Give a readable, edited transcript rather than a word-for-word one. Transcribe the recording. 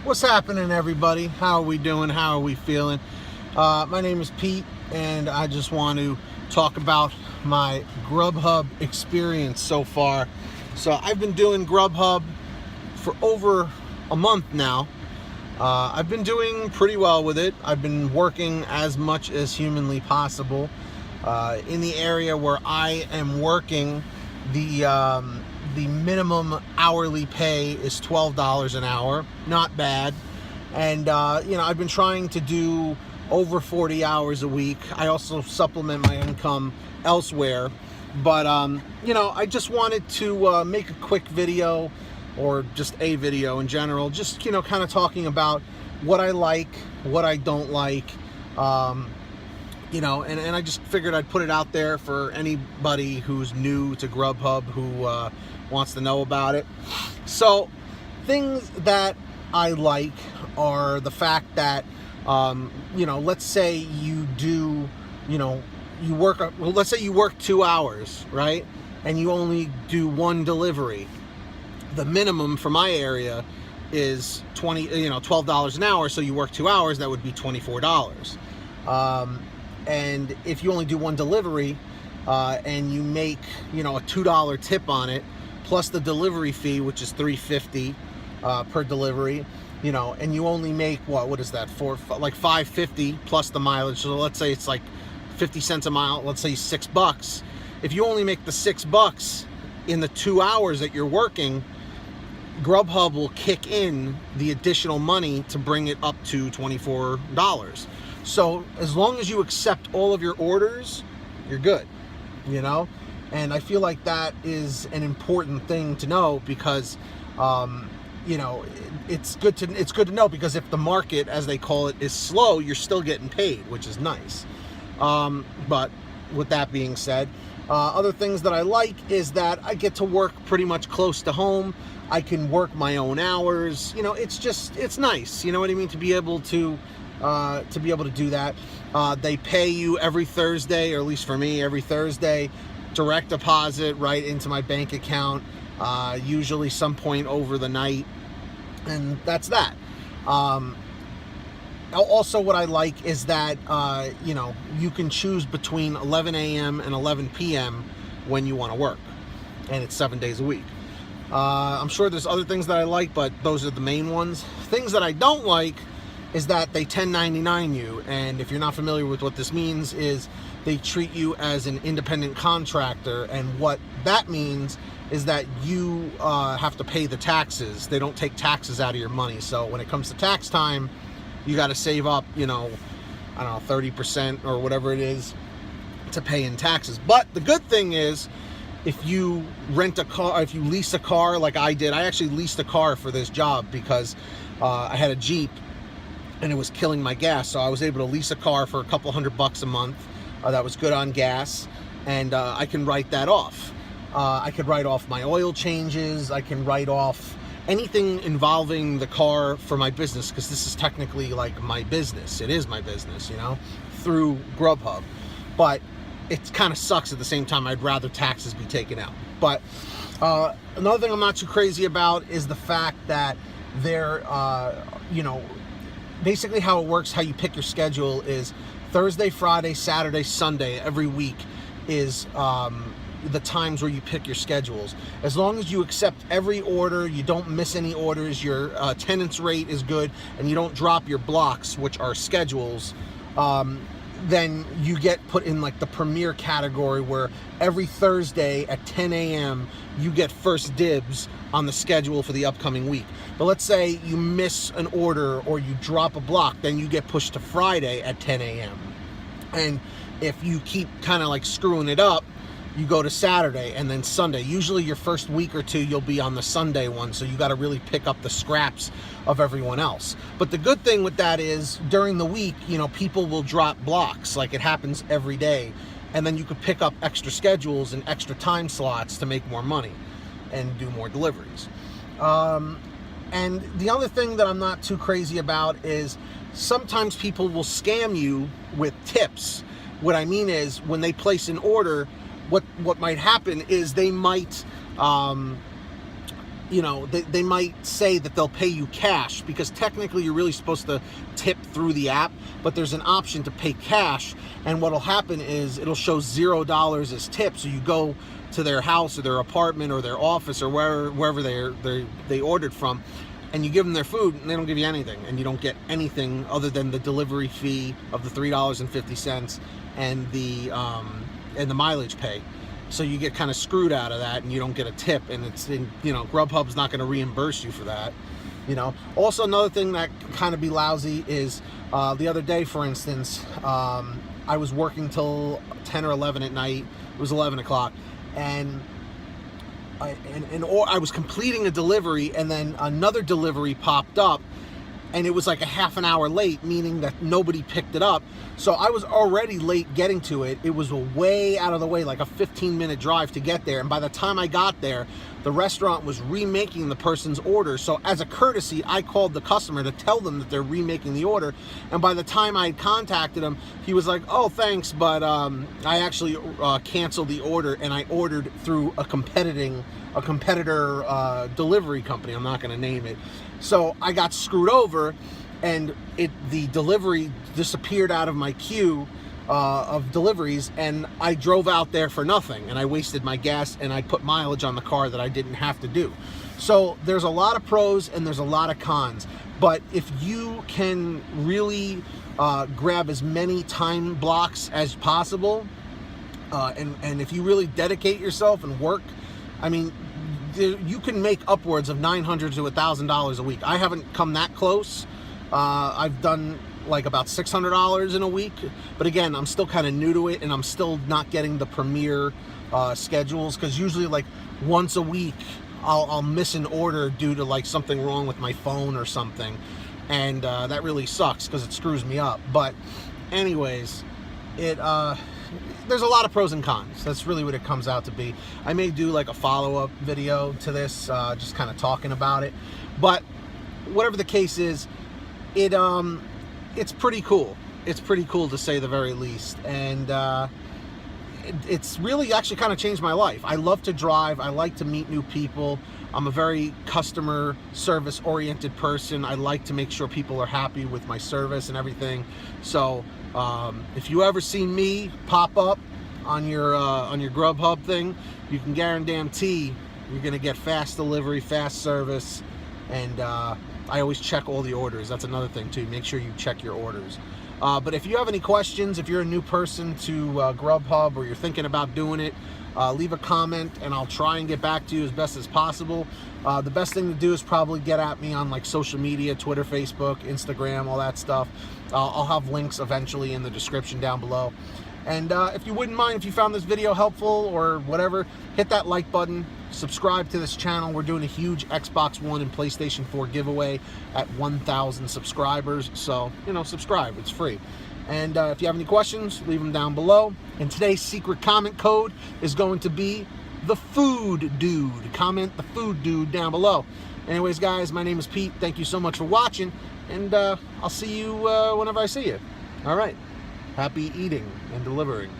What's happening, everybody? How are we doing? How are we feeling? My name is Pete, and I just want to talk about my GrubHub experience so far. So I've been doing GrubHub for over a month now. I've been doing pretty well with it. I've been working as much as humanly possible. In the area where I am working, the minimum hourly pay is $12 an hour. Not bad. And I've been trying to do over 40 hours a week. I also supplement my income elsewhere. But I just wanted to make a quick video, or just a video in general, just kind of talking about what I like, what I don't like, and I just figured I'd put it out there for anybody who's new to GrubHub who wants to know about it. So things that I like are the fact that let's say you do, let's say you work 2 hours, right? And you only do one delivery. The minimum for my area is $12 an hour. So you work 2 hours, that would be $24. And if you only do one delivery, and you make, a $2 tip on it, plus the delivery fee, which is $3.50 per delivery, and you only make what is that, like $5.50 plus the mileage. So let's say it's like 50 cents a mile. Let's say $6. If you only make the $6 in the 2 hours that you're working, GrubHub will kick in the additional money to bring it up to $24. So as long as you accept all of your orders, you're good, And I feel like that is an important thing to know because, it's good to know, because if the market, as they call it, is slow, you're still getting paid, which is nice. But with that being said, other things that I like is that I get to work pretty much close to home. I can work my own hours. It's nice. You know what I mean? To be able to do that. They pay you every Thursday, or at least for me, every Thursday, direct deposit right into my bank account, usually some point over the night, and that's that. Also, what I like is that, you can choose between 11 a.m. and 11 p.m. when you want to work, and it's 7 days a week. I'm sure there's other things that I like, but those are the main ones. Things that I don't like is that they 1099 you, and if you're not familiar with what this means, is they treat you as an independent contractor, and what that means is that you have to pay the taxes. They don't take taxes out of your money, so when it comes to tax time, you got to save up, 30% or whatever it is to pay in taxes. But the good thing is, if you rent a car, if you lease a car like I did, I actually leased a car for this job because I had a Jeep and it was killing my gas. So I was able to lease a car for a couple $100 a month. That was good on gas, and I can write that off. I could write off my oil changes. I can write off anything involving the car for my business, because this is technically like my business. It is my business, through GrubHub. But it kind of sucks at the same time. I'd rather taxes be taken out. But another thing I'm not too crazy about is the fact that they're, basically how it works, how you pick your schedule is Thursday, Friday, Saturday, Sunday every week is the times where you pick your schedules. As long as you accept every order, you don't miss any orders, your attendance rate is good, and you don't drop your blocks, which are schedules, then you get put in like the premier category, where every Thursday at 10 a.m. you get first dibs on the schedule for the upcoming week. But let's say you miss an order or you drop a block, then you get pushed to Friday at 10 a.m. And if you keep kind of like screwing it up, you go to Saturday and then Sunday. Usually your first week or two, you'll be on the Sunday one, so you got to really pick up the scraps of everyone else. But the good thing with that is, during the week, people will drop blocks, like it happens every day, and then you could pick up extra schedules and extra time slots to make more money and do more deliveries. And the other thing that I'm not too crazy about is sometimes people will scam you with tips. What I mean is, when they place an order, what might happen is they might you know, they might say that they'll pay you cash, because technically you're really supposed to tip through the app, but there's an option to pay cash, and what'll happen is it'll show $0 as tip. So you go to their house or their apartment or their office or wherever they ordered from, and you give them their food, and they don't give you anything, and you don't get anything other than the delivery fee of the $3.50 and the mileage pay. So you get kind of screwed out of that, and you don't get a tip, and you know, Grubhub's not going to reimburse you for that. You know, also another thing that kind of be lousy is the other day, for instance, I was working till 10 or 11 at night. It was 11 o'clock, and I was completing a delivery, and then another delivery popped up, and it was like a half an hour late, meaning that nobody picked it up. So I was already late getting to it. It was way out of the way, like a 15-minute drive to get there. And by the time I got there, the restaurant was remaking the person's order. So as a courtesy, I called the customer to tell them that they're remaking the order. And by the time I had contacted him, he was like, "Oh, thanks, but I actually canceled the order, and I ordered through a competitor delivery company." I'm not going to name it. So I got screwed over, and the delivery disappeared out of my queue of deliveries, and I drove out there for nothing, and I wasted my gas, and I put mileage on the car that I didn't have to do. So there's a lot of pros and there's a lot of cons, but if you can really grab as many time blocks as possible, and if you really dedicate yourself and work, I mean, you can make upwards of $900 to $1,000 a week. I haven't come that close. I've done like about $600 in a week, but again, I'm still kind of new to it, and I'm still not getting the premier schedules, because usually like once a week I'll miss an order due to like something wrong with my phone or something, and that really sucks because it screws me up. But anyways, there's a lot of pros and cons. That's really what it comes out to be. I may do like a follow-up video to this, just kind of talking about it. But whatever the case is, it's pretty cool. It's pretty cool, to say the very least. And it's really actually kind of changed my life. I love to drive. I like to meet new people. I'm a very customer service oriented person. I like to make sure people are happy with my service and everything. So if you ever see me pop up on your Grubhub thing, you can guarantee you're gonna get fast delivery, fast service, and I always check all the orders. That's another thing too. Make sure you check your orders. But if you have any questions, if you're a new person to Grubhub, or you're thinking about doing it, leave a comment, and I'll try and get back to you as best as possible. The best thing to do is probably get at me on like social media, Twitter, Facebook, Instagram, all that stuff. I'll have links eventually in the description down below. And if you wouldn't mind, if you found this video helpful or whatever, hit that like button, subscribe to this channel. We're doing a huge Xbox One and PlayStation 4 giveaway at 1,000 subscribers. So, you know, subscribe, it's free. And if you have any questions, leave them down below. And today's secret comment code is going to be the Food Dude. Comment the Food Dude down below. Anyways, guys, my name is Pete. Thank you so much for watching, and I'll see you whenever I see you. All right. Happy eating and delivering.